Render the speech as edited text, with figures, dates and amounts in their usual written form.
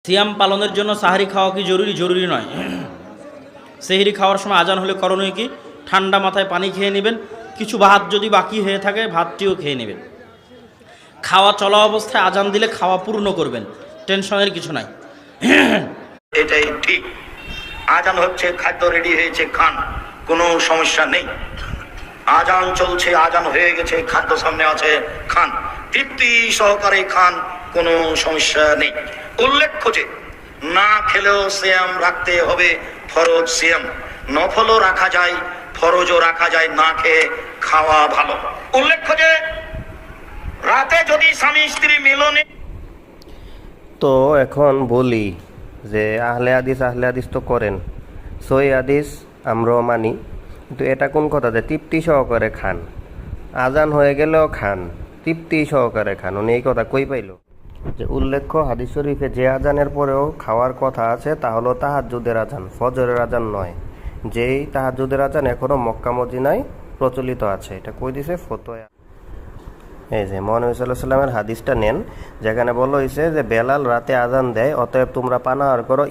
সিয়াম পালনের জন্য সাহারি খাওয়া কি জরুরি? জরুরি নয়। সেহরি খাওয়ার সময় আজান হলে করণীয় কি? ঠান্ডা মাথায় পানি খেয়ে নেবেন, কিছু ভাত যদি বাকি হয়ে থাকে ভাতটিও খেয়ে নেবেন। খাওয়া চলা অবস্থায় আজান দিলে খাওয়া পূর্ণ করবেন, টেনশনের কিছু নাই। এটাই ঠিক। আজান হচ্ছে, খাদ্য রেডি হয়েছে, খান, কোনো সমস্যা নেই। আজান চলছে, আজান হয়ে গেছে, খাদ্য সামনে আছে, খান, তৃপ্তি সহকারে খান, কোনো সমস্যা নেই। উল্লেখ্য যে না খেলেও সিয়াম রাখতে হবে, ফরজ সিয়াম। নফলও রাখা যায়, ফরজও রাখা যায়, না খেয়ে খাওয়া ভালো। উল্লেখ্য যে রাতে যদি স্বামী স্ত্রী মিলনে, তো এখন বলি যে আহলে হাদিস তো করেন, সহি হাদিস আমরাও মানি, কিন্তু এটা কোন কথা যে তৃপ্তি সহকারে খান, আজান হয়ে গেলেও খান, তৃপ্তি সহকারে খান, উনি এই কথা কই পাইল? যে উল্লেখ্য হাদিস শরীফে যে আজানের পরেও খাওয়ার কথা আছে তা হলো তাহাজ্জুদের আজান, ফজরের আজান নয়। যেই তাহাজ্জুদের আজান এখনো মক্কা মদিনায় প্রচলিত আছে। এটা কই দিছে? ফতোয়া। এই যে মহানবী সাল্লাল্লাহু আলাইহি ওয়াসাল্লামের হাদিসটা নেন, যেখানে বলা হয়েছে যে বেলাল রাতে আজান দেয়, অতএব তোমরা পানাহার করো